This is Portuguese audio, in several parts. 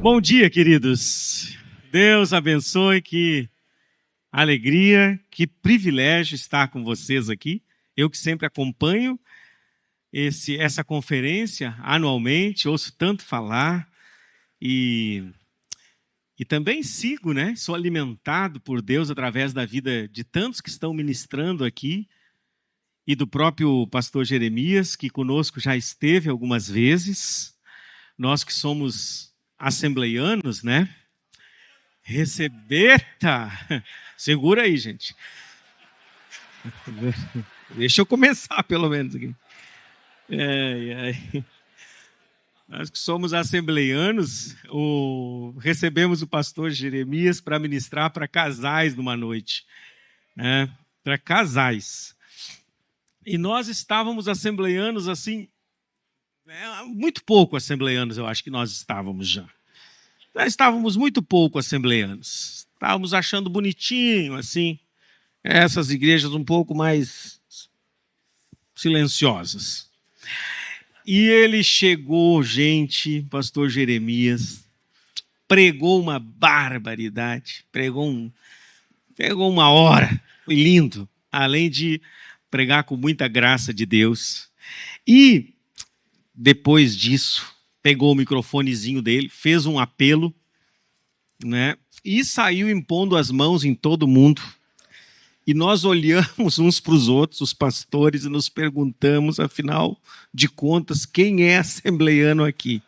Bom dia, queridos. Deus abençoe, que alegria, que privilégio estar com vocês aqui. Eu que sempre acompanho essa conferência anualmente, ouço tanto falar e também sigo, né? Sou alimentado por Deus através da vida de tantos que estão ministrando aqui e do próprio pastor Jeremias, que conosco já esteve algumas vezes. Nós que somos assembleianos, né? Recebeta! Segura aí, gente. Deixa eu começar, pelo menos, aqui. Nós que somos assembleianos, recebemos o pastor Jeremias para ministrar para casais numa noite, né? Para casais. E nós estávamos assembleianos assim, muito pouco assembleianos, eu acho que nós estávamos já. Nós estávamos muito pouco assembleianos. Estávamos achando bonitinho, assim, essas igrejas um pouco mais silenciosas. E ele chegou, gente, pastor Jeremias, pregou uma barbaridade, pregou uma hora, foi lindo, além de pregar com muita graça de Deus. E, depois disso, pegou o microfonezinho dele, fez um apelo, né? E saiu impondo as mãos em todo mundo. E nós olhamos uns para os outros, os pastores, e nos perguntamos, afinal de contas, quem é assembleiano aqui?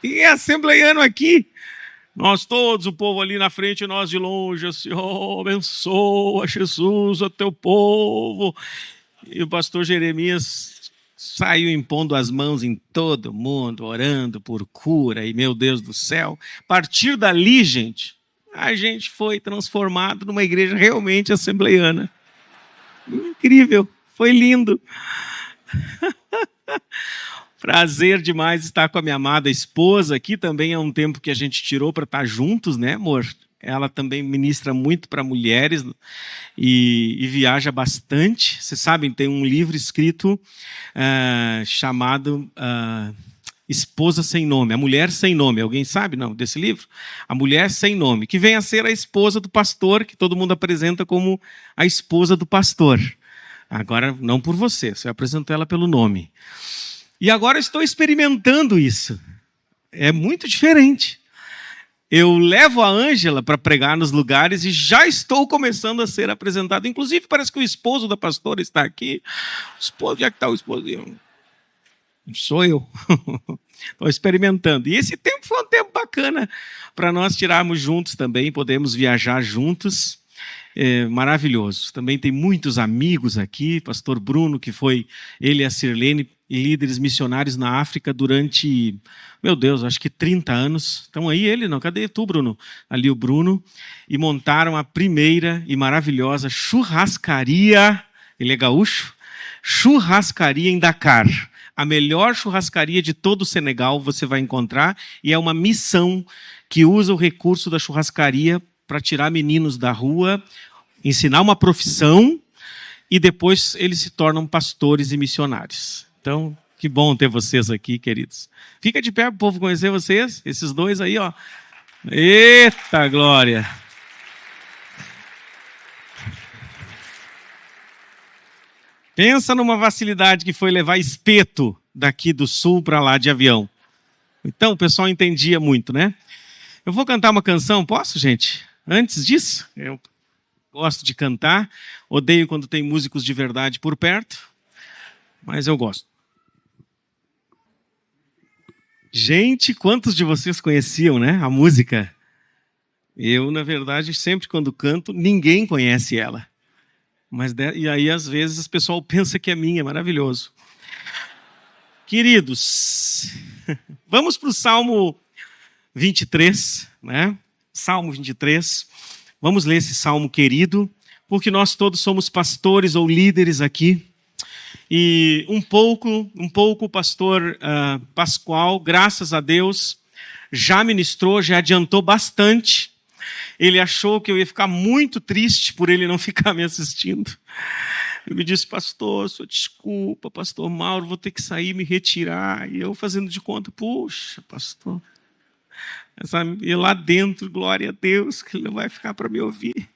Quem é assembleiano aqui? Nós todos, o povo ali na frente, nós de longe, assim, oh, abençoa Jesus, o teu povo. E o pastor Jeremias saiu impondo as mãos em todo mundo, orando por cura, e meu Deus do céu. A partir dali, gente, a gente foi transformado numa igreja realmente assembleiana. Incrível, foi lindo. Prazer demais estar com a minha amada esposa aqui. Também é um tempo que a gente tirou para estar juntos, né, amor? Ela também ministra muito para mulheres e viaja bastante. Vocês sabem, tem um livro escrito chamado Esposa Sem Nome, A Mulher Sem Nome. Alguém sabe, não, desse livro? A Mulher Sem Nome, que vem a ser a esposa do pastor, que todo mundo apresenta como a esposa do pastor. Agora, não por você apresentou ela pelo nome. E agora estou experimentando isso. É muito diferente. Eu levo a Ângela para pregar nos lugares e já estou começando a ser apresentado. Inclusive, parece que o esposo da pastora está aqui. Onde é que está o esposinho? Sou eu. Estou experimentando. E esse tempo foi um tempo bacana para nós tirarmos juntos também, podemos viajar juntos. Maravilhoso. Também tem muitos amigos aqui, pastor Bruno, que foi ele e a Sirlene, líderes missionários na África durante, meu Deus, acho que 30 anos. Estão aí ele? Não, cadê tu, Bruno? Ali o Bruno. E montaram a primeira e maravilhosa churrascaria, ele é gaúcho, churrascaria em Dakar. A melhor churrascaria de todo o Senegal você vai encontrar, e é uma missão que usa o recurso da churrascaria para tirar meninos da rua, ensinar uma profissão, e depois eles se tornam pastores e missionários. Então, que bom ter vocês aqui, queridos. Fica de pé para o povo conhecer vocês, esses dois aí, ó. Eita glória! Pensa numa facilidade que foi levar espeto daqui do sul para lá de avião. Então, o pessoal entendia muito, né? Eu vou cantar uma canção, posso, gente? Antes disso, eu gosto de cantar, odeio quando tem músicos de verdade por perto, mas eu gosto. Gente, quantos de vocês conheciam, né, a música? Eu, na verdade, sempre quando canto, ninguém conhece ela. E aí, às vezes, o pessoal pensa que é minha, maravilhoso. Queridos, vamos para o Salmo 23, né? Salmo 23. Vamos ler esse salmo querido, porque nós todos somos pastores ou líderes aqui. E um pouco o pastor Pascoal, graças a Deus, já ministrou, já adiantou bastante. Ele achou que eu ia ficar muito triste por ele não ficar me assistindo. Ele me disse, pastor, só desculpa, pastor Mauro, vou ter que sair, me retirar. E eu fazendo de conta, puxa, pastor, E lá dentro, glória a Deus, que ele não vai ficar para me ouvir.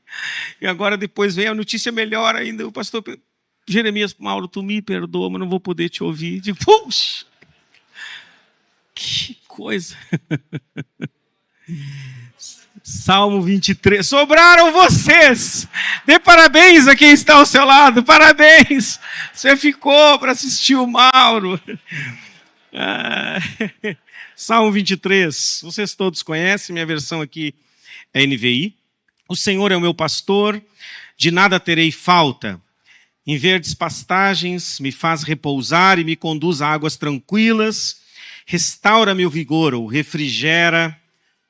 E agora depois vem a notícia melhor ainda, o pastor Jeremias: Mauro, tu me perdoa, mas não vou poder te ouvir. Digo: puxa, que coisa. Salmo 23. Sobraram vocês. Dê parabéns a quem está ao seu lado. Parabéns. Você ficou para assistir o Mauro. Salmo 23. Vocês todos conhecem, minha versão aqui é NVI. O Senhor é o meu pastor, de nada terei falta. Em verdes pastagens me faz repousar e me conduz a águas tranquilas. Restaura-me o vigor, ou refrigera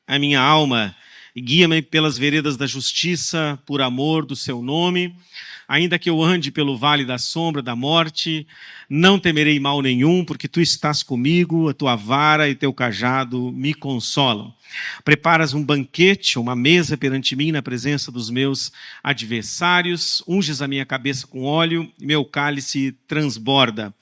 a minha alma. E guia-me pelas veredas da justiça, por amor do seu nome. Ainda que eu ande pelo vale da sombra da morte, não temerei mal nenhum, porque tu estás comigo, a tua vara e teu cajado me consolam. Preparas um banquete, uma mesa perante mim na presença dos meus adversários, unges a minha cabeça com óleo, e meu cálice transborda.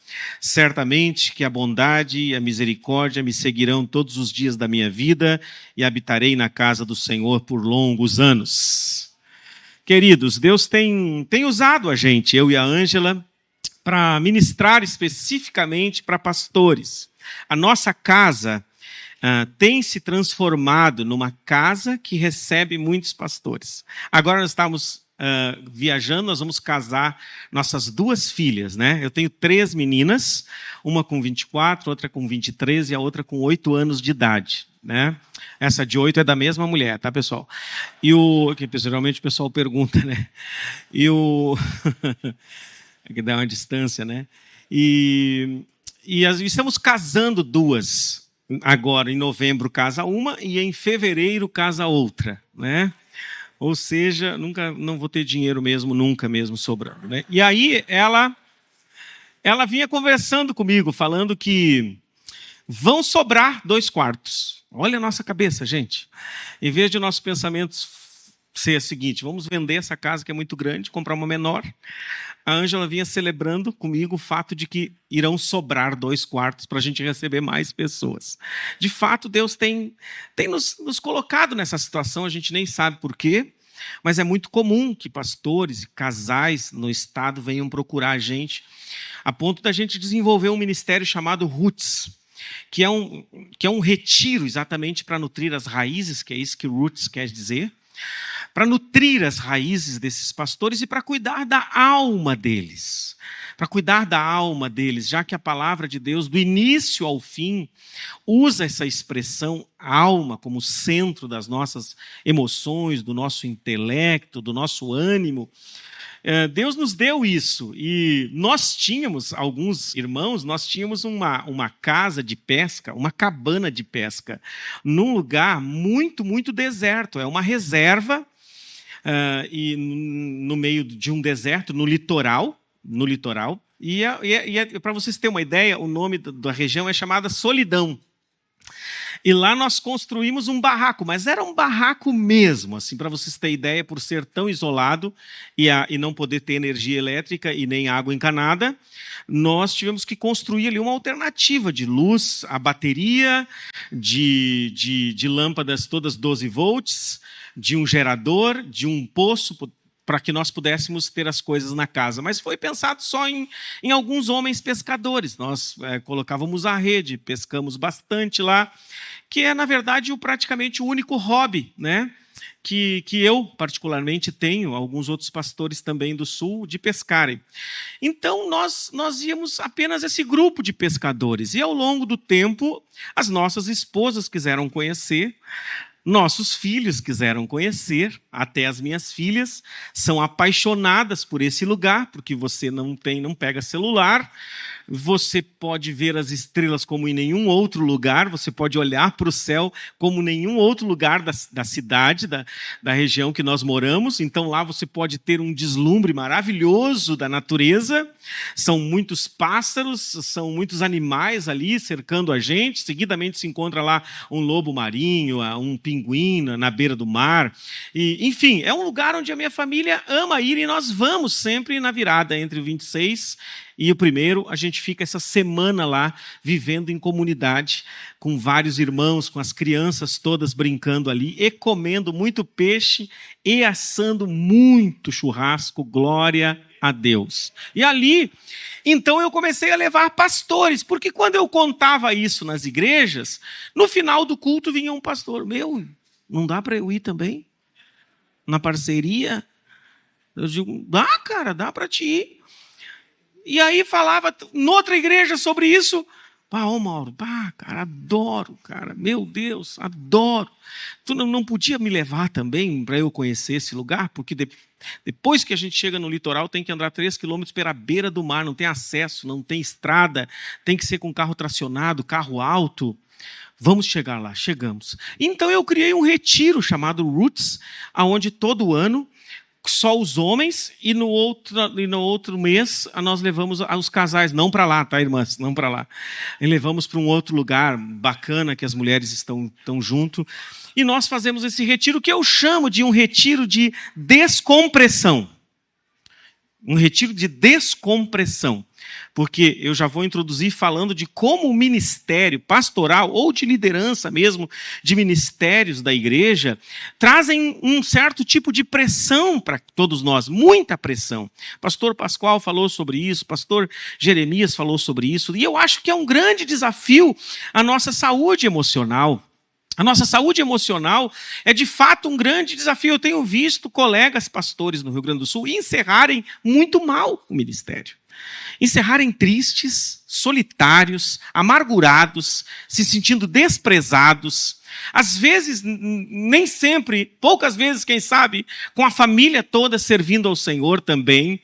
Certamente que a bondade e a misericórdia me seguirão todos os dias da minha vida, e habitarei na casa do Senhor por longos anos. Queridos, Deus tem usado a gente, eu e a Ângela, para ministrar especificamente para pastores. A nossa casa tem se transformado numa casa que recebe muitos pastores. Agora nós estamos viajando, nós vamos casar nossas 2 filhas, né? Eu tenho 3 meninas, uma com 24, outra com 23 e a outra com 8 anos de idade, né? Essa de 8 é da mesma mulher, tá, pessoal? Que geralmente o pessoal pergunta, né? Que dá uma distância, né? E estamos casando 2. Agora, em novembro, casa uma, e em fevereiro, casa outra, né? Ou seja, não vou ter dinheiro mesmo, nunca mesmo sobrando, né? E aí, ela vinha conversando comigo, falando que vão sobrar 2 quartos. Olha a nossa cabeça, gente. Em vez de nossos pensamentos ser o seguinte: vamos vender essa casa que é muito grande, comprar uma menor. A Ângela vinha celebrando comigo o fato de que irão sobrar 2 quartos para a gente receber mais pessoas. De fato, Deus tem nos colocado nessa situação, a gente nem sabe por quê, mas é muito comum que pastores e casais no estado venham procurar a gente, a ponto da gente desenvolver um ministério chamado Roots, que é um retiro exatamente para nutrir as raízes, que é isso que Roots quer dizer, para nutrir as raízes desses pastores e para cuidar da alma deles. Para cuidar da alma deles, já que a palavra de Deus, do início ao fim, usa essa expressão alma como centro das nossas emoções, do nosso intelecto, do nosso ânimo. Deus nos deu isso, e nós tínhamos, alguns irmãos, nós tínhamos uma casa de pesca, uma cabana de pesca, num lugar muito, muito deserto, é uma reserva, e no meio de um deserto, no litoral, e para vocês terem uma ideia, o nome da região é chamada Solidão. E lá nós construímos um barraco, mas era um barraco mesmo, assim, para vocês terem ideia, por ser tão isolado e não poder ter energia elétrica e nem água encanada, nós tivemos que construir ali uma alternativa de luz, a bateria, de lâmpadas todas 12 volts, de um gerador, de um poço, para que nós pudéssemos ter as coisas na casa. Mas foi pensado só em alguns homens pescadores. Nós colocávamos a rede, pescamos bastante lá, que é, na verdade, praticamente o único hobby, né, que eu, particularmente, tenho, alguns outros pastores também do Sul, de pescarem. Então, nós íamos apenas esse grupo de pescadores. E, ao longo do tempo, as nossas esposas quiseram conhecer, nossos filhos quiseram conhecer, até as minhas filhas são apaixonadas por esse lugar, porque você não pega celular, você pode ver as estrelas como em nenhum outro lugar, você pode olhar para o céu como em nenhum outro lugar da cidade, da região que nós moramos. Então lá você pode ter um deslumbre maravilhoso da natureza, são muitos pássaros, são muitos animais ali cercando a gente, seguidamente se encontra lá um lobo marinho, um pinguim na beira do mar, e, enfim, é um lugar onde a minha família ama ir, e nós vamos sempre na virada entre o 26 E o primeiro, a gente fica essa semana lá, vivendo em comunidade, com vários irmãos, com as crianças todas brincando ali, e comendo muito peixe, e assando muito churrasco, glória a Deus. E ali, então eu comecei a levar pastores, porque quando eu contava isso nas igrejas, no final do culto vinha um pastor, não dá para eu ir também? Na parceria? Eu digo, dá, cara, dá para te ir. E aí falava noutra igreja sobre isso. Mauro, cara, adoro, cara, meu Deus, adoro. Tu não podia me levar também para eu conhecer esse lugar? Porque depois que a gente chega no litoral, tem que andar 3 quilômetros pela beira do mar, não tem acesso, não tem estrada, tem que ser com carro tracionado, carro alto. Vamos chegar lá, chegamos. Então eu criei um retiro chamado Roots, onde todo ano só os homens, e no outro mês nós levamos os casais, não para lá, tá, irmãs? Não para lá. E levamos para um outro lugar bacana, que as mulheres estão junto. E nós fazemos esse retiro, que eu chamo de um retiro de descompressão. Um retiro de descompressão. Porque eu já vou introduzir falando de como o ministério pastoral, ou de liderança mesmo, de ministérios da igreja, trazem um certo tipo de pressão para todos nós, muita pressão. Pastor Pascoal falou sobre isso, pastor Jeremias falou sobre isso, e eu acho que é um grande desafio a nossa saúde emocional. A nossa saúde emocional é, de fato, um grande desafio. Eu tenho visto colegas pastores no Rio Grande do Sul encerrarem muito mal o ministério. Encerrarem tristes, solitários, amargurados, se sentindo desprezados. Às vezes, nem sempre, poucas vezes, quem sabe, com a família toda servindo ao Senhor também.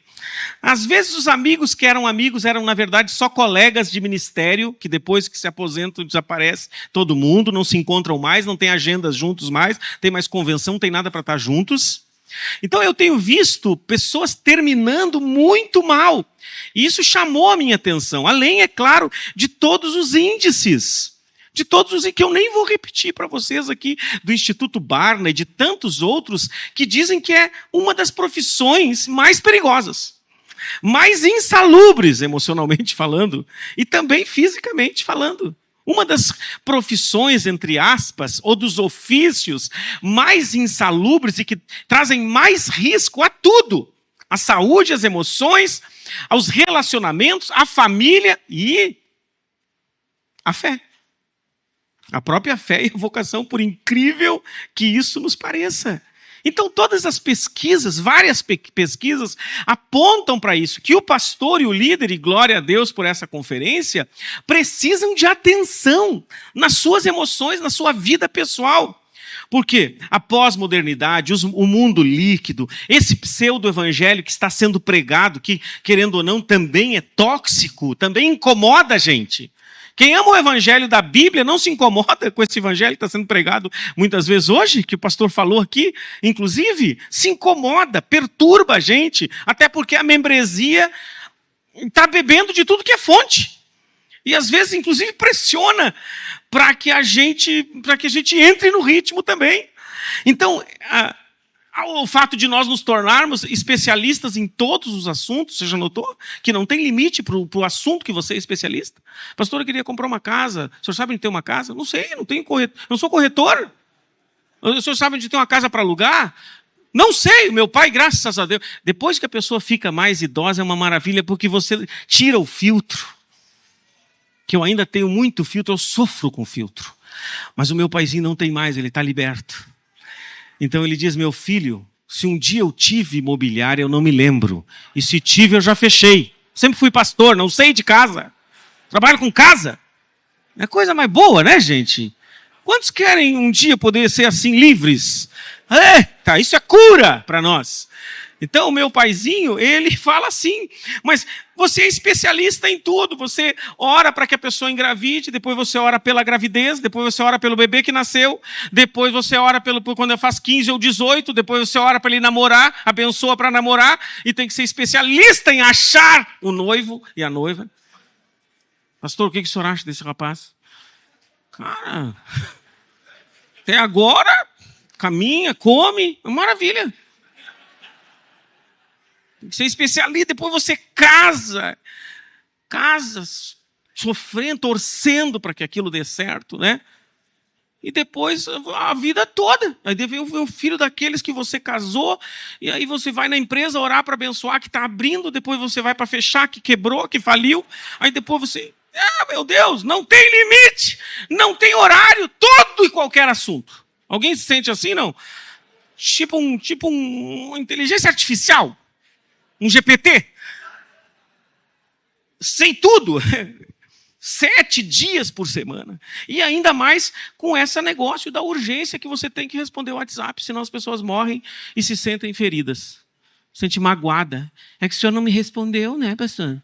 Às vezes os amigos que eram amigos eram, na verdade, só colegas de ministério, que depois que se aposentam desaparece todo mundo, não se encontram mais, não tem agendas juntos mais, tem mais convenção, não tem nada para estar juntos. Então eu tenho visto pessoas terminando muito mal. E isso chamou a minha atenção, além, é claro, de todos os índices. De todos os que eu nem vou repetir para vocês aqui, do Instituto Barna e de tantos outros, que dizem que é uma das profissões mais perigosas, mais insalubres emocionalmente falando, e também fisicamente falando. Uma das profissões, entre aspas, ou dos ofícios mais insalubres e que trazem mais risco a tudo. A saúde, as emoções, aos relacionamentos, a família e a fé. A própria fé e a vocação, por incrível que isso nos pareça. Então, todas as pesquisas, várias pesquisas, apontam para isso, que o pastor e o líder, e glória a Deus por essa conferência, precisam de atenção nas suas emoções, na sua vida pessoal. Porque a pós-modernidade, o mundo líquido, esse pseudo-evangelho que está sendo pregado, que, querendo ou não, também é tóxico, também incomoda a gente. Quem ama o evangelho da Bíblia não se incomoda com esse evangelho que está sendo pregado muitas vezes hoje, que o pastor falou aqui, inclusive, se incomoda, perturba a gente, até porque a membresia está bebendo de tudo que é fonte. E às vezes, inclusive, pressiona para que a gente entre no ritmo também. Então, o fato de nós nos tornarmos especialistas em todos os assuntos, você já notou? Que não tem limite para o assunto que você é especialista. Pastor, eu queria comprar uma casa. O senhor sabe onde tem uma casa? Não sei, não sou corretor. O senhor sabe onde tem uma casa para alugar? Não sei, meu pai, graças a Deus. Depois que a pessoa fica mais idosa, é uma maravilha, porque você tira o filtro. Que eu ainda tenho muito filtro, eu sofro com filtro. Mas o meu paizinho não tem mais, ele está liberto. Então ele diz, meu filho, se um dia eu tive imobiliária, eu não me lembro. E se tive, eu já fechei. Sempre fui pastor, não sei de casa. Trabalho com casa. É coisa mais boa, né, gente? Quantos querem um dia poder ser assim, livres? Eita, isso é cura para nós. Então, o meu paizinho, ele fala assim, mas você é especialista em tudo, você ora para que a pessoa engravide, depois você ora pela gravidez, depois você ora pelo bebê que nasceu, depois você ora quando eu faço 15 ou 18, depois você ora para ele namorar, abençoa para namorar, e tem que ser especialista em achar o noivo e a noiva. Pastor, o que o senhor acha desse rapaz? Cara, até agora, caminha, come, maravilha. Tem que ser especialista, depois você casa. casas, sofrendo, torcendo para que aquilo dê certo, né? E depois a vida toda. Aí vem o filho daqueles que você casou, e aí você vai na empresa orar para abençoar que está abrindo, depois você vai para fechar que quebrou, que faliu, aí depois você... meu Deus, não tem limite, não tem horário, todo e qualquer assunto. Alguém se sente assim, não? Tipo uma inteligência artificial, um GPT. Sei tudo. 7 dias por semana. E ainda mais com esse negócio da urgência que você tem que responder o WhatsApp, senão as pessoas morrem e se sentem feridas. Se sentem magoada. É que o senhor não me respondeu, né, pastor?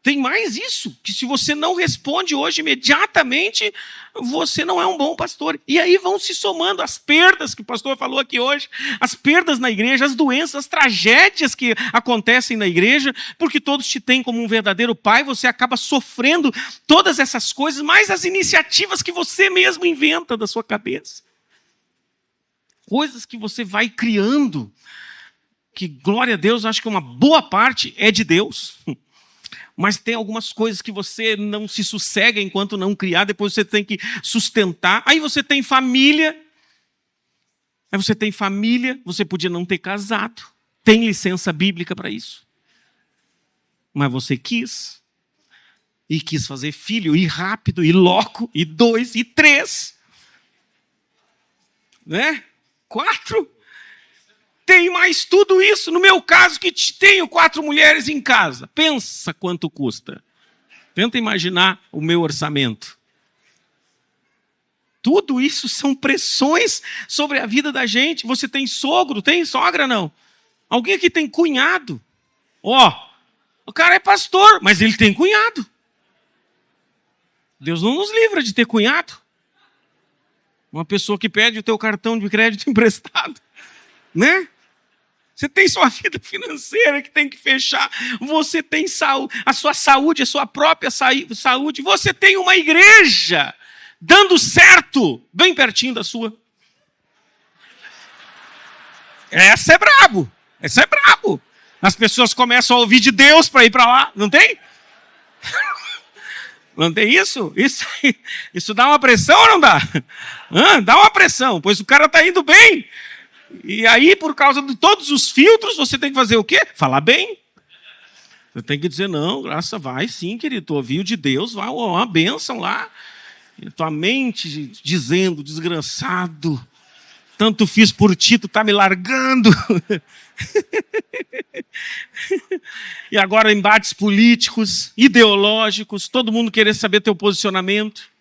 Tem mais isso, que se você não responde hoje imediatamente, você não é um bom pastor. E aí vão se somando as perdas que o pastor falou aqui hoje, as perdas na igreja, as doenças, as tragédias que acontecem na igreja, porque todos te têm como um verdadeiro pai, você acaba sofrendo todas essas coisas, mais as iniciativas que você mesmo inventa da sua cabeça. Coisas que você vai criando, que, glória a Deus, acho que uma boa parte é de Deus. Mas tem algumas coisas que você não se sossega enquanto não criar, depois você tem que sustentar. Aí você tem família. Você podia não ter casado. Tem licença bíblica para isso. Mas você quis. E quis fazer filho, e rápido, e logo, e 2, e 3. Né? 4. Tem mais tudo isso. No meu caso, que tenho 4 mulheres em casa. Pensa quanto custa. Tenta imaginar o meu orçamento. Tudo isso são pressões sobre a vida da gente. Você tem sogro? Tem sogra, não? Alguém aqui tem cunhado? O cara é pastor, mas ele tem cunhado. Deus não nos livra de ter cunhado. Uma pessoa que pede o teu cartão de crédito emprestado. Né? Você tem sua vida financeira que tem que fechar. Você tem a sua saúde, a sua própria saúde. Você tem uma igreja dando certo bem pertinho da sua. Essa é brabo. As pessoas começam a ouvir de Deus para ir para lá. Não tem? Não tem isso? Isso dá uma pressão ou não dá? Dá uma pressão, pois o cara está indo bem. E aí, por causa de todos os filtros, você tem que fazer o quê? Falar bem. Você tem que dizer, não, graça, vai sim, querido, tu ouviu de Deus, vai uma bênção lá. E tua mente dizendo, desgraçado, tanto fiz por ti, tu tá me largando. E agora embates políticos, ideológicos, todo mundo querer saber teu posicionamento.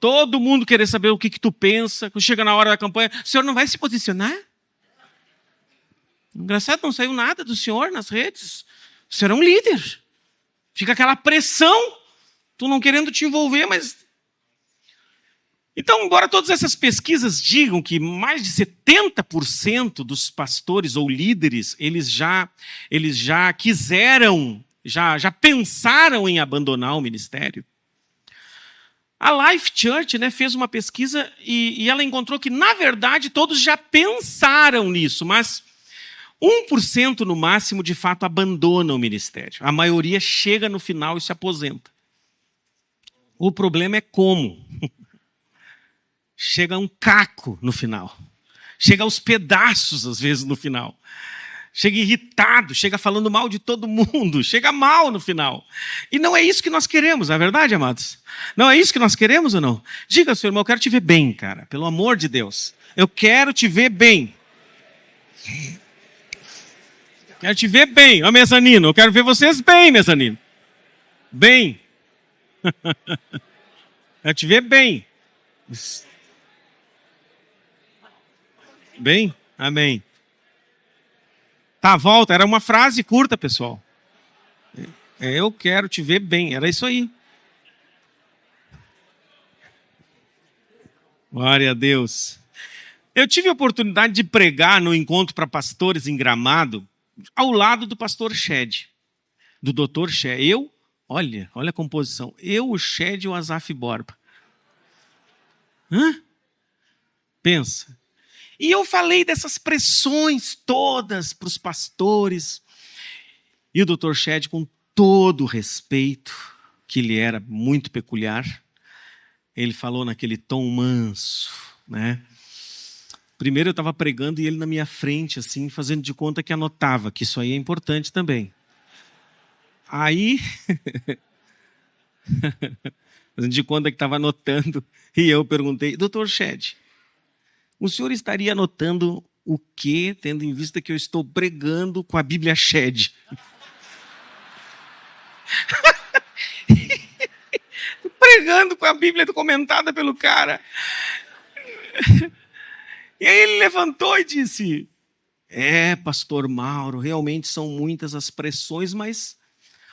Todo mundo querer saber o que tu pensa. Quando chega na hora da campanha, o senhor não vai se posicionar? Engraçado, não saiu nada do senhor nas redes. O senhor é um líder. Fica aquela pressão, tu não querendo te envolver, mas... Então, embora todas essas pesquisas digam que mais de 70% dos pastores ou líderes, eles já quiseram, já pensaram em abandonar o ministério. A Life Church, né, fez uma pesquisa e ela encontrou que, na verdade, todos já pensaram nisso, mas 1% no máximo, de fato, abandona o ministério. A maioria chega no final e se aposenta. O problema é como. Chega um caco no final. Chega aos pedaços, às vezes, no final. Chega irritado, chega falando mal de todo mundo, chega mal no final. E não é isso que nós queremos, não é verdade, amados? Não é isso que nós queremos ou não? Diga, seu irmão, eu quero te ver bem, cara, pelo amor de Deus. Eu quero te ver bem. Quero te ver bem, ó, mezanino, eu quero ver vocês bem, mezanino. Bem. Quero te ver bem. Bem? Amém. Tá, volta. Era uma frase curta, pessoal. Eu quero te ver bem. Era isso aí. Glória a Deus. Eu tive a oportunidade de pregar no encontro para pastores em Gramado, ao lado do pastor Shed, do doutor Shed. Olha a composição. Eu, o Shed e o Asaf Borba. Pensa. E eu falei dessas pressões todas para os pastores. E o Dr. Shedd, com todo o respeito, que lhe era muito peculiar, ele falou naquele tom manso, né? Primeiro eu estava pregando e ele na minha frente, assim, fazendo de conta que anotava, que isso aí é importante também. Aí, fazendo de conta que estava anotando, e eu perguntei, Dr. Shedd, o senhor estaria anotando o quê, tendo em vista que eu estou pregando com a Bíblia Shedd? Pregando com a Bíblia comentada pelo cara. E aí ele levantou e disse, pastor Mauro, realmente são muitas as pressões, mas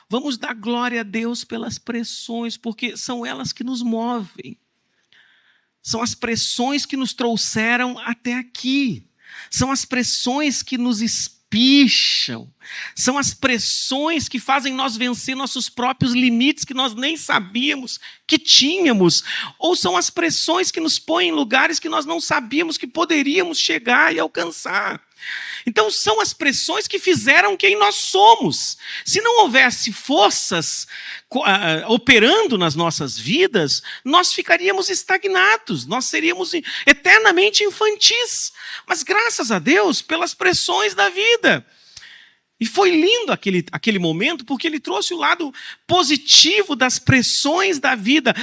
vamos dar glória a Deus pelas pressões, porque são elas que nos movem. São as pressões que nos trouxeram até aqui. São as pressões que nos espicham. São as pressões que fazem nós vencer nossos próprios limites que nós nem sabíamos que tínhamos. Ou são as pressões que nos põem em lugares que nós não sabíamos que poderíamos chegar e alcançar. Então são as pressões que fizeram quem nós somos. Se não houvesse forças operando nas nossas vidas, nós ficaríamos estagnados, nós seríamos eternamente infantis. Mas graças a Deus pelas pressões da vida. E foi lindo aquele momento, porque ele trouxe o lado positivo das pressões da vida.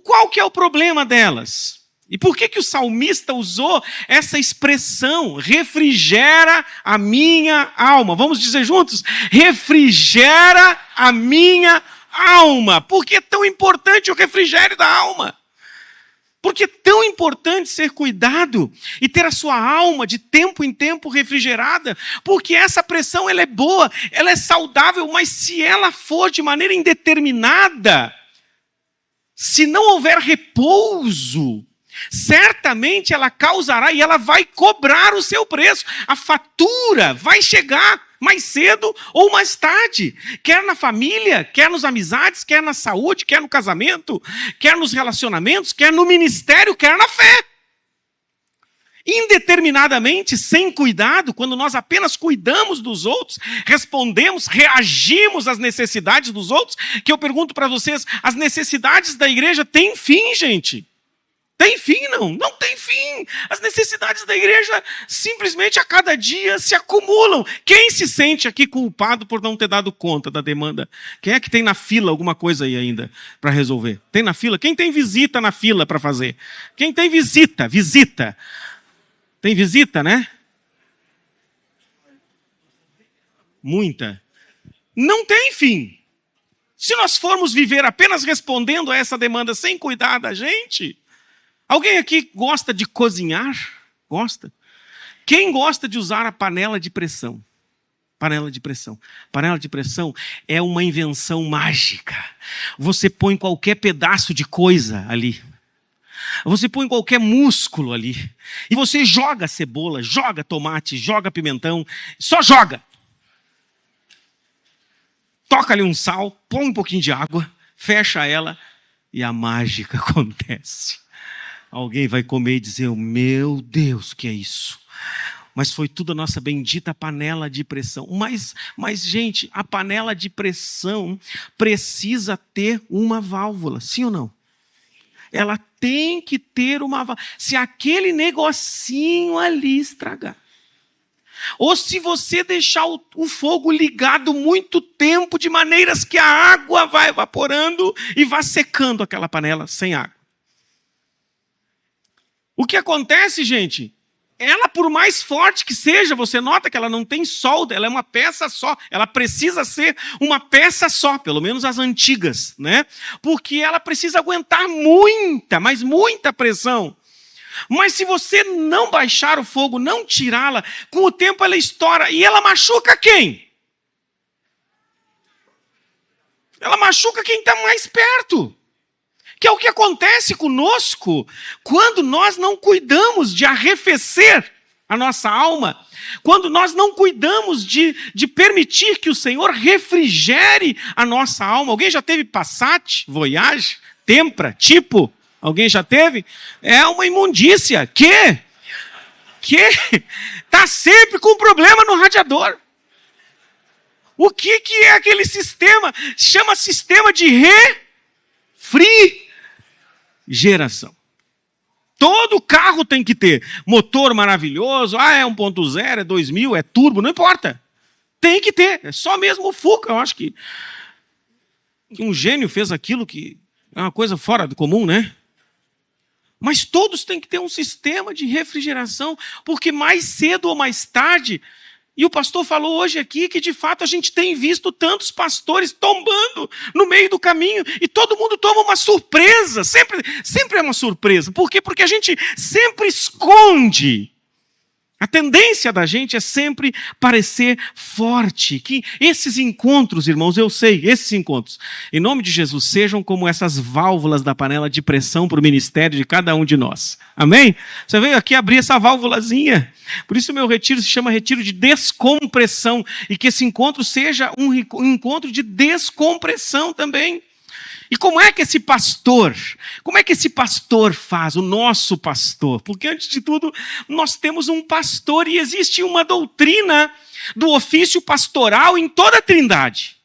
Qual que é o problema delas? E por que o salmista usou essa expressão, refrigera a minha alma? Vamos dizer juntos? Refrigera a minha alma. Por que é tão importante o refrigério da alma? Por que é tão importante ser cuidado e ter a sua alma de tempo em tempo refrigerada? Porque essa pressão ela é boa, ela é saudável, mas se ela for de maneira indeterminada, se não houver repouso, certamente ela causará e ela vai cobrar o seu preço. A fatura vai chegar mais cedo ou mais tarde. Quer na família, quer nas amizades, quer na saúde, quer no casamento, quer nos relacionamentos, quer no ministério, quer na fé. Indeterminadamente, sem cuidado, quando nós apenas cuidamos dos outros, respondemos, reagimos às necessidades dos outros, que eu pergunto para vocês, as necessidades da igreja têm fim, gente? Tem fim, não? Não tem fim. As necessidades da igreja simplesmente a cada dia se acumulam. Quem se sente aqui culpado por não ter dado conta da demanda? Quem é que tem na fila alguma coisa aí ainda para resolver? Tem na fila? Quem tem visita na fila para fazer? Quem tem visita? Visita. Tem visita, né? Muita. Não tem fim. Se nós formos viver apenas respondendo a essa demanda sem cuidar da gente... Alguém aqui gosta de cozinhar? Gosta? Quem gosta de usar a panela de pressão? Panela de pressão. Panela de pressão é uma invenção mágica. Você põe qualquer pedaço de coisa ali. Você põe qualquer músculo ali. E você joga cebola, joga tomate, joga pimentão. Só joga. Toca ali um sal, põe um pouquinho de água, fecha ela e a mágica acontece. Alguém vai comer e dizer, meu Deus, o que é isso? Mas foi tudo a nossa bendita panela de pressão. Mas, gente, a panela de pressão precisa ter uma válvula, sim ou não? Ela tem que ter uma válvula. Se aquele negocinho ali estragar, ou se você deixar o fogo ligado muito tempo, de maneiras que a água vai evaporando e vai secando aquela panela sem água. O que acontece, gente? Ela, por mais forte que seja, você nota que ela não tem solda, ela é uma peça só. Ela precisa ser uma peça só, pelo menos as antigas, né? Porque ela precisa aguentar muita, mas muita pressão. Mas se você não baixar o fogo, não tirá-la, com o tempo ela estoura e ela machuca quem? Ela machuca quem está mais perto. Que é o que acontece conosco quando nós não cuidamos de arrefecer a nossa alma, quando nós não cuidamos de permitir que o Senhor refrigere a nossa alma. Alguém já teve Passat, Voyage, Tempra, tipo? Alguém já teve? É uma imundícia que está sempre com problema no radiador. O que é aquele sistema? Chama sistema de refrigeração. Todo carro tem que ter motor maravilhoso, é 1.0, é 2000, é turbo, não importa. Tem que ter, é só mesmo o Fuca, eu acho que um gênio fez aquilo que é uma coisa fora do comum, né? Mas todos têm que ter um sistema de refrigeração, porque mais cedo ou mais tarde, e o pastor falou hoje aqui que de fato a gente tem visto tantos pastores tombando no meio do caminho, e todo mundo toma uma surpresa, sempre é uma surpresa. Por quê? Porque a gente sempre esconde. A tendência da gente é sempre parecer forte. Que esses encontros, irmãos, eu sei, esses encontros, em nome de Jesus, sejam como essas válvulas da panela de pressão para o ministério de cada um de nós. Amém? Você veio aqui abrir essa válvulazinha. Por isso o meu retiro se chama retiro de descompressão. E que esse encontro seja um encontro de descompressão também. E como é que esse pastor faz, o nosso pastor? Porque, antes de tudo, nós temos um pastor e existe uma doutrina do ofício pastoral em toda a Trindade.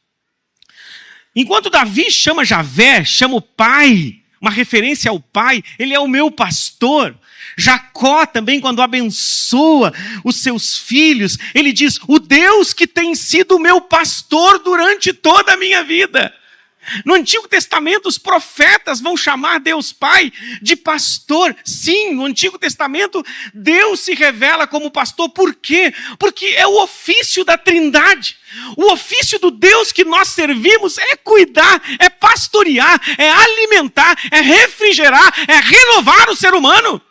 Enquanto Davi chama Javé, chama o pai, uma referência ao pai, ele é o meu pastor. Jacó também, quando abençoa os seus filhos, ele diz, o Deus que tem sido o meu pastor durante toda a minha vida. No Antigo Testamento, os profetas vão chamar Deus Pai de pastor. Sim, no Antigo Testamento, Deus se revela como pastor. Por quê? Porque é o ofício da Trindade. O ofício do Deus que nós servimos é cuidar, é pastorear, é alimentar, é refrigerar, é renovar o ser humano.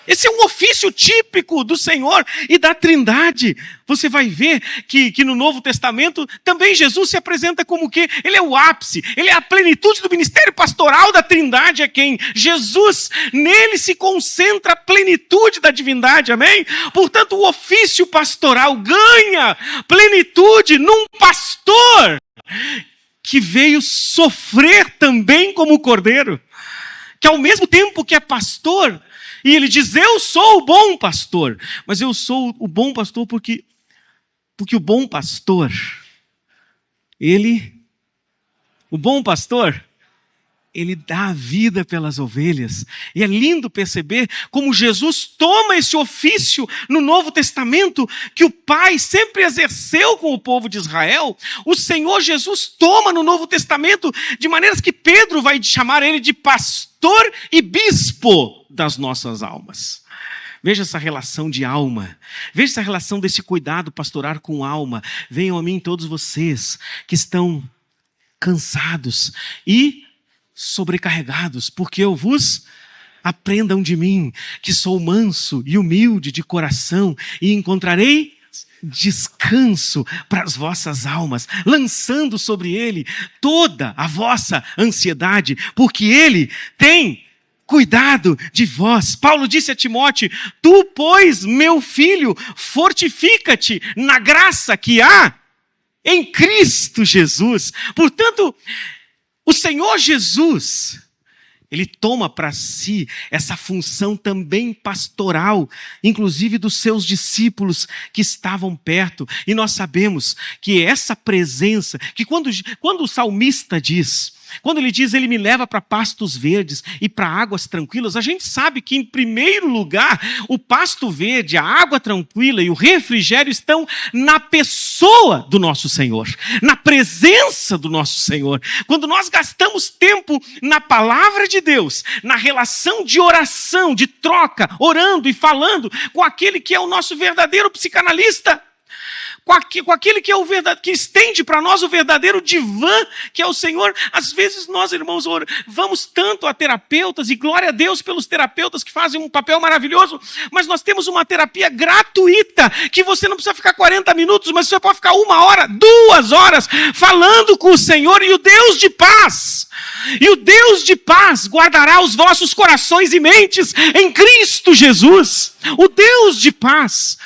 Esse é um ofício típico do Senhor e da Trindade. Você vai ver que no Novo Testamento também Jesus se apresenta como o quê? Ele é o ápice, ele é a plenitude do ministério pastoral da Trindade. É quem? Jesus, nele se concentra a plenitude da divindade, amém? Portanto, o ofício pastoral ganha plenitude num pastor que veio sofrer também como cordeiro, que ao mesmo tempo que é pastor, e ele diz, eu sou o bom pastor. Mas eu sou o bom pastor porque o bom pastor, ele dá a vida pelas ovelhas. E é lindo perceber como Jesus toma esse ofício no Novo Testamento, que o Pai sempre exerceu com o povo de Israel. O Senhor Jesus toma no Novo Testamento, de maneiras que Pedro vai chamar ele de pastor e bispo das nossas almas. Veja essa relação de alma. Veja essa relação desse cuidado pastoral com alma. Venham a mim todos vocês que estão cansados e sobrecarregados, porque eu vos aprendam de mim, que sou manso e humilde de coração, e encontrarei descanso para as vossas almas, lançando sobre ele toda a vossa ansiedade, porque ele tem cuidado de vós. Paulo disse a Timóteo, tu, pois, meu filho, fortifica-te na graça que há em Cristo Jesus. Portanto, o Senhor Jesus, ele toma para si essa função também pastoral, inclusive dos seus discípulos que estavam perto. E nós sabemos que essa presença, que quando o salmista diz, quando ele diz, ele me leva para pastos verdes e para águas tranquilas, a gente sabe que, em primeiro lugar, o pasto verde, a água tranquila e o refrigério estão na pessoa do nosso Senhor, na presença do nosso Senhor. Quando nós gastamos tempo na palavra de Deus, na relação de oração, de troca, orando e falando com aquele que é o nosso verdadeiro psicanalista, com aquele que é que estende para nós o verdadeiro divã, que é o Senhor. Às vezes nós, irmãos, vamos tanto a terapeutas, e glória a Deus pelos terapeutas que fazem um papel maravilhoso, mas nós temos uma terapia gratuita, que você não precisa ficar 40 minutos, mas você pode ficar 1 hora, 2 horas, falando com o Senhor, e o Deus de paz guardará os vossos corações e mentes em Cristo Jesus. O Deus de paz.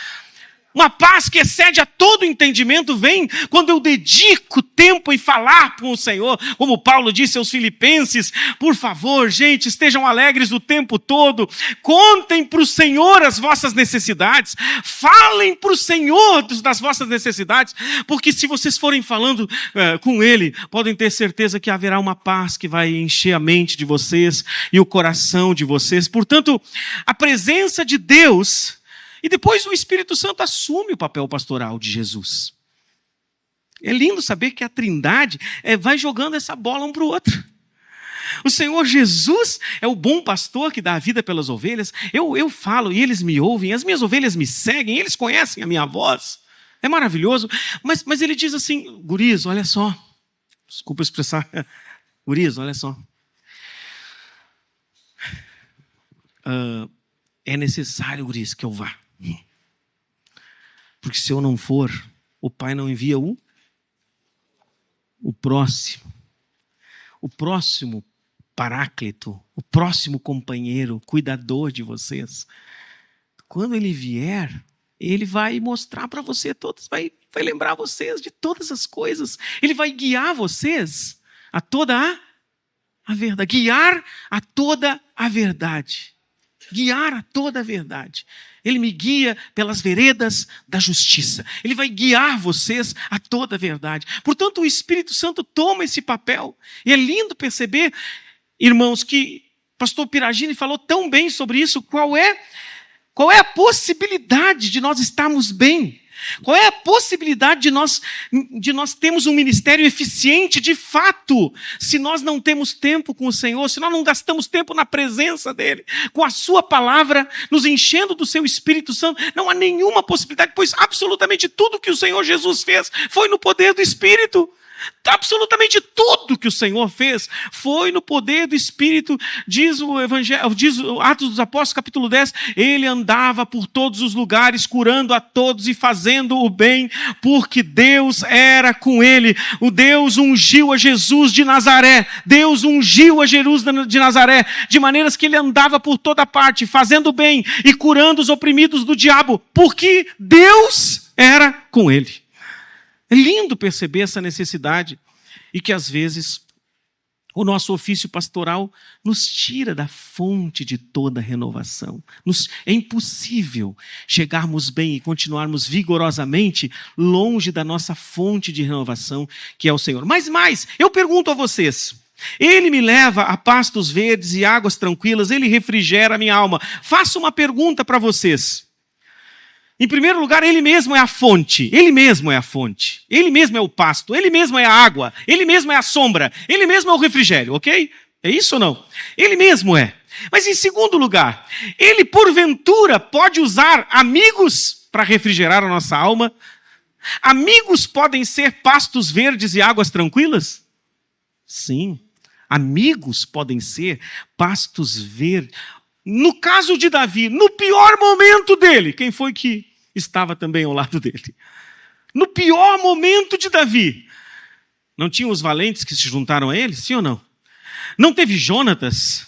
Uma paz que excede a todo entendimento vem quando eu dedico tempo em falar com o Senhor. Como Paulo disse aos Filipenses, por favor, gente, estejam alegres o tempo todo. Contem para o Senhor as vossas necessidades. Falem para o Senhor das vossas necessidades. Porque se vocês forem falando com Ele, podem ter certeza que haverá uma paz que vai encher a mente de vocês e o coração de vocês. Portanto, a presença de Deus... E depois o Espírito Santo assume o papel pastoral de Jesus. É lindo saber que a Trindade vai jogando essa bola um para o outro. O Senhor Jesus é o bom pastor que dá a vida pelas ovelhas. Eu falo e eles me ouvem, as minhas ovelhas me seguem, eles conhecem a minha voz. É maravilhoso. Mas ele diz assim, guris, olha só. Desculpa expressar. Guris, olha só. É necessário, guris, que eu vá. Porque se eu não for, o Pai não envia o próximo. O próximo paráclito, o próximo companheiro, cuidador de vocês. Quando ele vier, ele vai mostrar para você todas, vai lembrar vocês de todas as coisas. Ele vai guiar vocês a toda a verdade. Guiar a toda a verdade. Guiar a toda a verdade. Ele me guia pelas veredas da justiça. Ele vai guiar vocês a toda a verdade. Portanto, o Espírito Santo toma esse papel. E é lindo perceber, irmãos, que o pastor Piragini falou tão bem sobre isso. Qual é a possibilidade de nós estarmos bem? Qual é a possibilidade de nós termos um ministério eficiente de fato, se nós não temos tempo com o Senhor, se nós não gastamos tempo na presença dEle, com a sua palavra, nos enchendo do seu Espírito Santo? Não há nenhuma possibilidade, pois absolutamente tudo que o Senhor Jesus fez foi no poder do Espírito. Absolutamente tudo que o Senhor fez foi no poder do Espírito. Diz o Evangelho, diz o Atos dos Apóstolos, capítulo 10, ele andava por todos os lugares, curando a todos e fazendo o bem, porque Deus era com ele. O Deus ungiu a Jesus de Nazaré. Deus ungiu a Jesus de Nazaré, de maneiras que ele andava por toda parte, fazendo o bem e curando os oprimidos do diabo, porque Deus era com ele. É lindo perceber essa necessidade e que às vezes o nosso ofício pastoral nos tira da fonte de toda renovação. É impossível chegarmos bem e continuarmos vigorosamente longe da nossa fonte de renovação, que é o Senhor. Mas mais, eu pergunto a vocês, ele me leva a pastos verdes e águas tranquilas, ele refrigera a minha alma. Faço uma pergunta para vocês. Em primeiro lugar, ele mesmo é a fonte, ele mesmo é a fonte, ele mesmo é o pasto, ele mesmo é a água, ele mesmo é a sombra, ele mesmo é o refrigério, ok? É isso ou não? Ele mesmo é. Mas em segundo lugar, ele porventura pode usar amigos para refrigerar a nossa alma? Amigos podem ser pastos verdes e águas tranquilas? Sim, amigos podem ser pastos verdes. No caso de Davi, no pior momento dele, quem foi que estava também ao lado dele? No pior momento de Davi, não tinham os valentes que se juntaram a ele, sim ou não? Não teve Jonatas,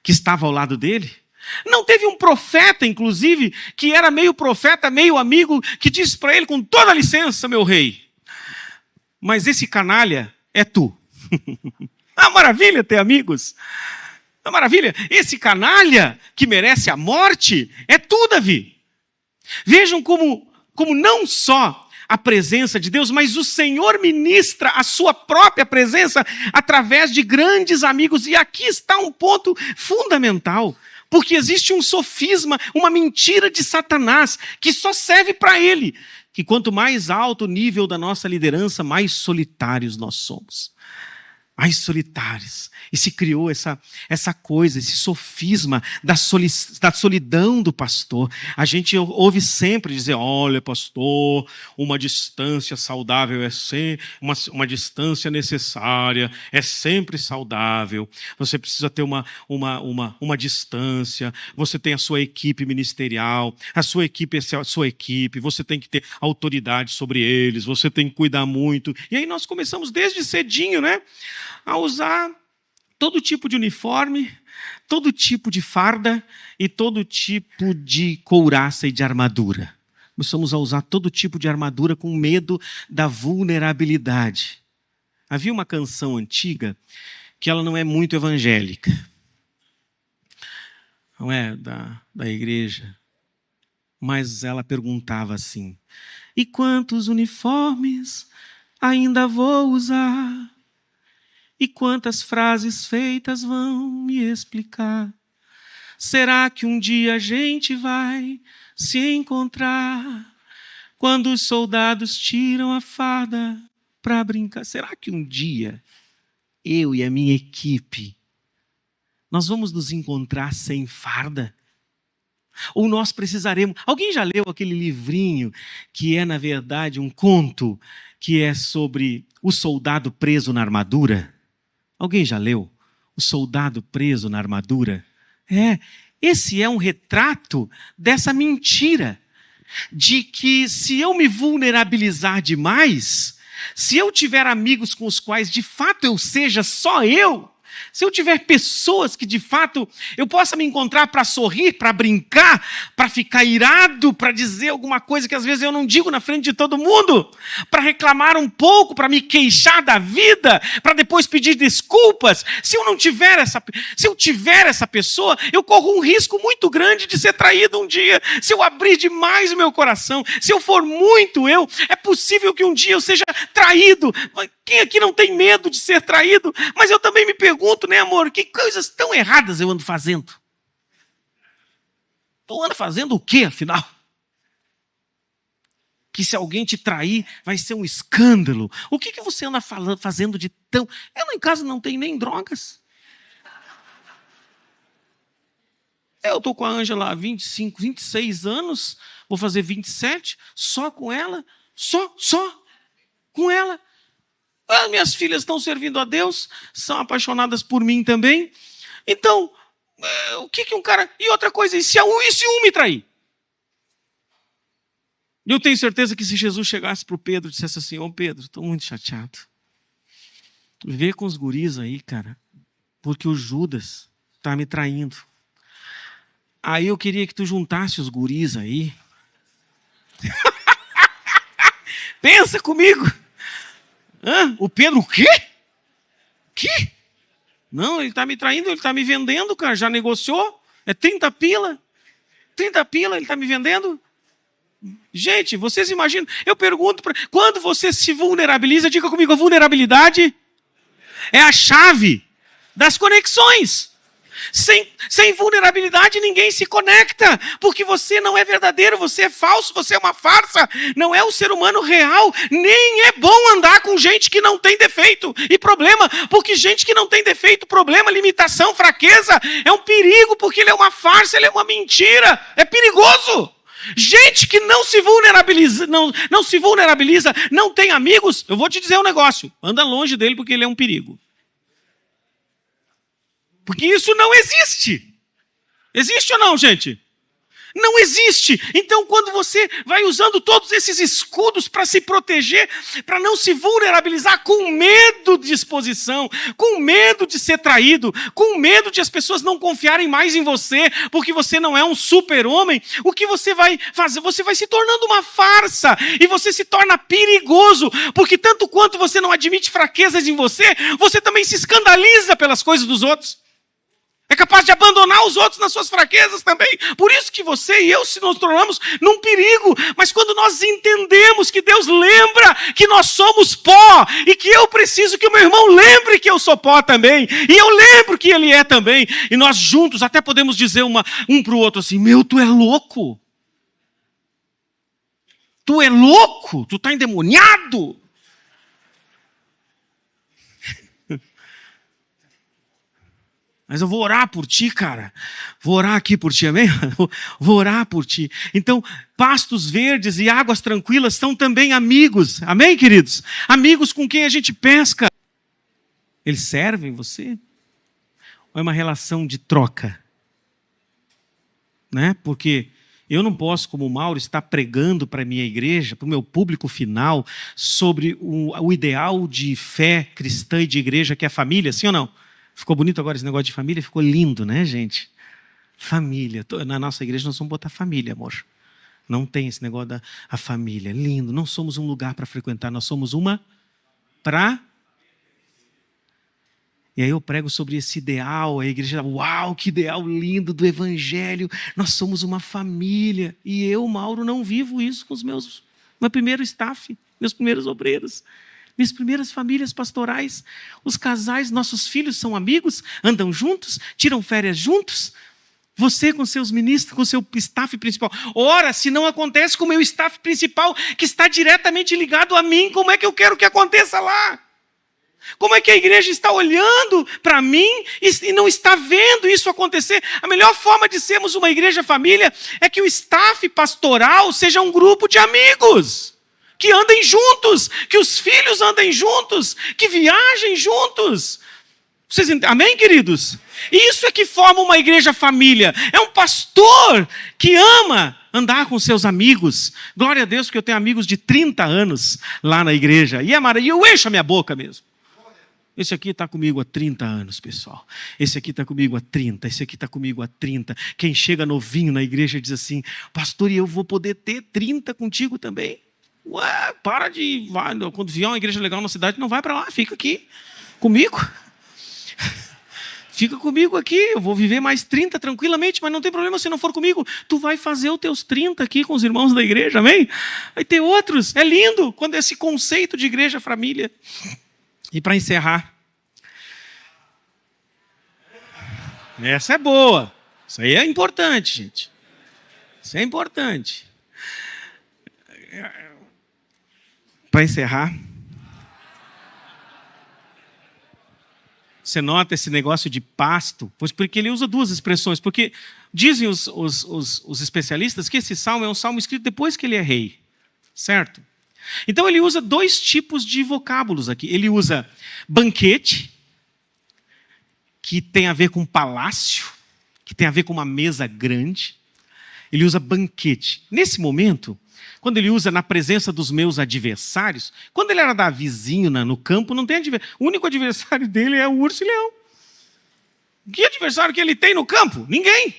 que estava ao lado dele? Não teve um profeta, inclusive, que era meio profeta, meio amigo, que disse para ele, com toda a licença, meu rei, mas esse canalha é tu. Ah, maravilha ter amigos. Ah, maravilha, esse canalha que merece a morte é tu, Davi. Vejam como não só a presença de Deus, mas o Senhor ministra a sua própria presença através de grandes amigos. E aqui está um ponto fundamental, porque existe um sofisma, uma mentira de Satanás, que só serve para ele, que quanto mais alto o nível da nossa liderança, mais solitários nós somos. Mais solitários. E se criou essa coisa, esse sofisma da solidão do pastor. A gente ouve sempre dizer, olha, pastor, uma distância saudável é sempre, uma distância necessária, é sempre saudável. Você precisa ter uma distância, você tem a sua equipe ministerial, a sua equipe é a sua equipe, você tem que ter autoridade sobre eles, você tem que cuidar muito. E aí nós começamos desde cedinho, né? A usar todo tipo de uniforme, todo tipo de farda e todo tipo de couraça e de armadura. Começamos a usar todo tipo de armadura com medo da vulnerabilidade. Havia uma canção antiga que ela não é muito evangélica. Não é da igreja. Mas ela perguntava assim: e quantos uniformes ainda vou usar? E quantas frases feitas vão me explicar? Será que um dia a gente vai se encontrar quando os soldados tiram a farda para brincar? Será que um dia eu e a minha equipe nós vamos nos encontrar sem farda? Ou nós precisaremos... Alguém já leu aquele livrinho que é, na verdade, um conto que é sobre o soldado preso na armadura? Alguém já leu? O soldado preso na armadura? Esse é um retrato dessa mentira, de que se eu me vulnerabilizar demais, se eu tiver amigos com os quais de fato eu seja só eu, se eu tiver pessoas que de fato eu possa me encontrar para sorrir, para brincar, para ficar irado, para dizer alguma coisa que às vezes eu não digo na frente de todo mundo, para reclamar um pouco, para me queixar da vida, para depois pedir desculpas, se eu tiver essa pessoa, eu corro um risco muito grande de ser traído um dia. Se eu abrir demais o meu coração, se eu for muito eu, é possível que um dia eu seja traído. Quem aqui não tem medo de ser traído? Mas eu também me pergunto, né, amor, que coisas tão erradas eu ando fazendo? Tu anda fazendo o quê, afinal? Que se alguém te trair, vai ser um escândalo. O que você anda fazendo de tão... Eu lá em casa não tenho nem drogas. Eu estou com a Ângela há 25, 26 anos, vou fazer 27, só com ela, só com ela. As minhas filhas estão servindo a Deus, são apaixonadas por mim também. Então, o que um cara... E outra coisa, e se um me trair? Eu tenho certeza que se Jesus chegasse para o Pedro e dissesse assim: ô Pedro, estou muito chateado. Vê com os guris aí, cara, porque o Judas está me traindo. Aí eu queria que tu juntasse os guris aí. Pensa comigo. O Pedro, o quê? Que? Não, ele está me traindo, ele está me vendendo, cara. Já negociou? É 30 pila. 30 pila, ele está me vendendo. Gente, vocês imaginam? Eu pergunto, quando você se vulnerabiliza, diga comigo, a vulnerabilidade é a chave das conexões. Sem vulnerabilidade ninguém se conecta, porque você não é verdadeiro, você é falso, você é uma farsa, não é um ser humano real. Nem é bom andar com gente que não tem defeito e problema, porque gente que não tem defeito, problema, limitação, fraqueza, é um perigo, porque ele é uma farsa, ele é uma mentira, é perigoso. Gente que não se vulnerabiliza, não tem amigos, eu vou te dizer um negócio, anda longe dele porque ele é um perigo. Porque isso não existe. Existe ou não, gente? Não existe. Então, quando você vai usando todos esses escudos para se proteger, para não se vulnerabilizar, com medo de exposição, com medo de ser traído, com medo de as pessoas não confiarem mais em você, porque você não é um super-homem, o que você vai fazer? Você vai se tornando uma farsa, e você se torna perigoso, porque tanto quanto você não admite fraquezas em você, você também se escandaliza pelas coisas dos outros. É capaz de abandonar os outros nas suas fraquezas também. Por isso que você e eu nos tornamos num perigo. Mas quando nós entendemos que Deus lembra que nós somos pó, e que eu preciso que o meu irmão lembre que eu sou pó também, e eu lembro que ele é também, e nós juntos até podemos dizer um para o outro assim: meu, tu é louco. Tu é louco, tu está endemoniado. Mas eu vou orar por ti, cara. Vou orar aqui por ti, amém? Vou orar por ti. Então, pastos verdes e águas tranquilas são também amigos. Amém, queridos? Amigos com quem a gente pesca. Eles servem você? Ou é uma relação de troca? Né? Porque eu não posso, como Mauro, estar pregando para a minha igreja, para o meu público final, sobre o ideal de fé cristã e de igreja, que é a família, sim ou não? Ficou bonito agora esse negócio de família? Ficou lindo, né, gente? Família. Na nossa igreja nós vamos botar família, amor. Não tem esse negócio da a família. Lindo. Não somos um lugar para frequentar, nós somos uma para... E aí eu prego sobre esse ideal, a igreja, uau, que ideal lindo do evangelho. Nós somos uma família. E eu, Mauro, não vivo isso com os meu primeiro staff, meus primeiros obreiros, minhas primeiras famílias pastorais. Os casais, nossos filhos são amigos, andam juntos, tiram férias juntos. Você com seus ministros, com seu staff principal. Ora, se não acontece com o meu staff principal, que está diretamente ligado a mim, como é que eu quero que aconteça lá? Como é que a igreja está olhando para mim e não está vendo isso acontecer? A melhor forma de sermos uma igreja família é que o staff pastoral seja um grupo de amigos, que andem juntos, que os filhos andem juntos, que viajem juntos. Vocês entendem? Amém, queridos? Isso é que forma uma igreja família. É um pastor que ama andar com seus amigos. Glória a Deus, porque eu tenho amigos de 30 anos lá na igreja. E eu encho a minha boca mesmo. Esse aqui está comigo há 30 anos, pessoal. Esse aqui está comigo há 30. Esse aqui está comigo há 30. Quem chega novinho na igreja diz assim: pastor, e eu vou poder ter 30 contigo também? Ué, para de... Vai, quando vier uma igreja legal na cidade, não vai para lá, fica aqui comigo. Fica comigo aqui, eu vou viver mais 30 tranquilamente, mas não tem problema se não for comigo. Tu vai fazer os teus 30 aqui com os irmãos da igreja, amém? Vai ter outros. É lindo quando esse conceito de igreja família... E para encerrar, essa é boa. Isso aí é importante, gente. Isso é importante. Para encerrar, você nota esse negócio de pasto, porque ele usa duas expressões. Porque dizem os especialistas que esse salmo é um salmo escrito depois que ele é rei, certo? Então ele usa dois tipos de vocábulos aqui. Ele usa banquete, que tem a ver com palácio, que tem a ver com uma mesa grande. Ele usa banquete. Nesse momento, quando ele usa na presença dos meus adversários, quando ele era Davizinho no campo, não tem adversário. O único adversário dele é o urso e leão. Que adversário que ele tem no campo? Ninguém.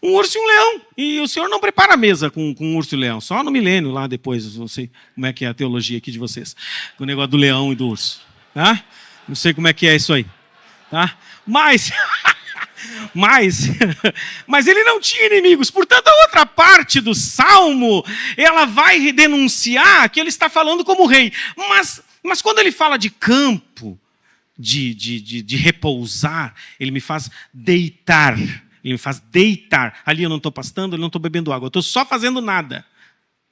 Um urso e um leão. E o senhor não prepara a mesa com um urso e um leão. Só no milênio lá depois. Não sei como é que é a teologia aqui de vocês. Com o negócio do leão e do urso. Tá? Não sei como é que é isso aí. Tá? Mas ele não tinha inimigos. Portanto, a outra parte do Salmo, ela vai denunciar que ele está falando como rei. Mas quando ele fala de campo, de repousar, ele me faz deitar. Ele me faz deitar. Ali eu não estou pastando, eu não estou bebendo água. Eu estou só fazendo nada.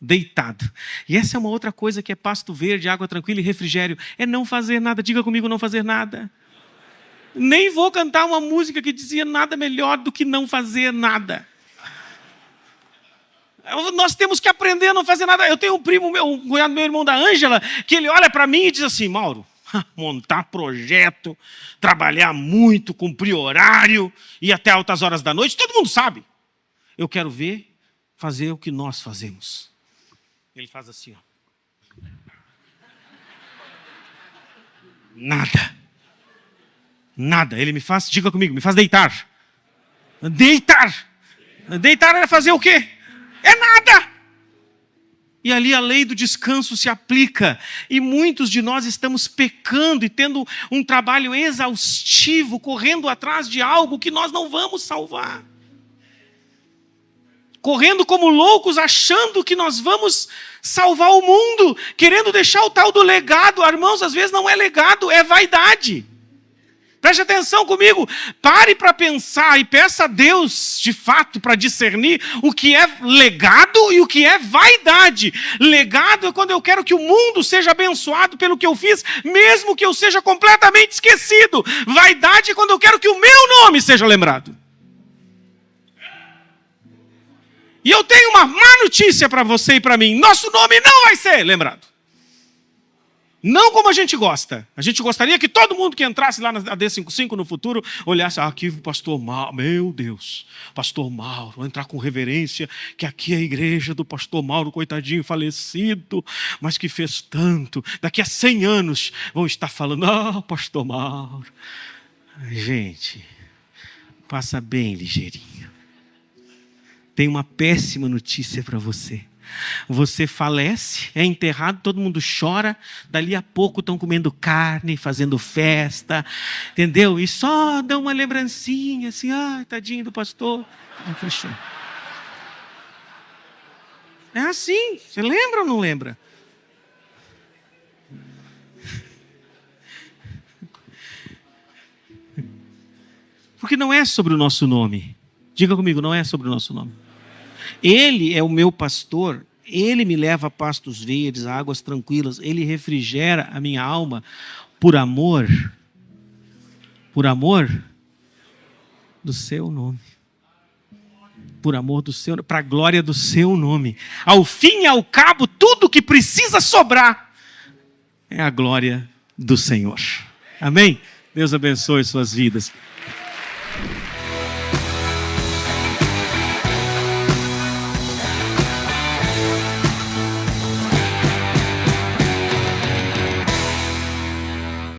Deitado. E essa é uma outra coisa que é pasto verde, água tranquila e refrigério. É não fazer nada. Diga comigo, não fazer nada. Nem vou cantar uma música que dizia nada melhor do que não fazer nada. Nós temos que aprender a não fazer nada. Eu tenho um primo, um cunhado meu irmão da Ângela, que ele olha para mim e diz assim: Mauro, montar projeto, trabalhar muito, cumprir horário, ir até altas horas da noite, todo mundo sabe. Eu quero ver fazer o que nós fazemos. Ele faz assim, ó. Nada. Nada. Ele me faz, diga comigo, me faz deitar. Deitar. Deitar é fazer o quê? É nada. E ali a lei do descanso se aplica. E muitos de nós estamos pecando e tendo um trabalho exaustivo, correndo atrás de algo que nós não vamos salvar. Correndo como loucos, achando que nós vamos salvar o mundo, querendo deixar o tal do legado. Irmãos, às vezes não é legado, é vaidade. Preste atenção comigo, pare para pensar e peça a Deus, de fato, para discernir o que é legado e o que é vaidade. Legado é quando eu quero que o mundo seja abençoado pelo que eu fiz, mesmo que eu seja completamente esquecido. Vaidade é quando eu quero que o meu nome seja lembrado. E eu tenho uma má notícia para você e para mim: nosso nome não vai ser lembrado. Não como a gente gosta. A gente gostaria que todo mundo que entrasse lá na D55 no futuro olhasse: aqui o pastor Mauro, meu Deus, pastor Mauro, vou entrar com reverência, que aqui é a igreja do pastor Mauro, coitadinho, falecido, mas que fez tanto. Daqui a 100 anos vão estar falando: pastor Mauro. Gente, passa bem ligeirinho. Tem uma péssima notícia para você. Você falece, é enterrado, todo mundo chora, dali a pouco estão comendo carne, fazendo festa, entendeu? E só dão uma lembrancinha, assim, tadinho do pastor. Fechou. É assim, você lembra ou não lembra? Porque não é sobre o nosso nome. Diga comigo, não é sobre o nosso nome. Ele é o meu pastor, ele me leva a pastos verdes, a águas tranquilas, ele refrigera a minha alma por amor do seu nome. Por amor do seu, para a glória do seu nome. Ao fim e ao cabo, tudo que precisa sobrar é a glória do Senhor. Amém? Deus abençoe suas vidas.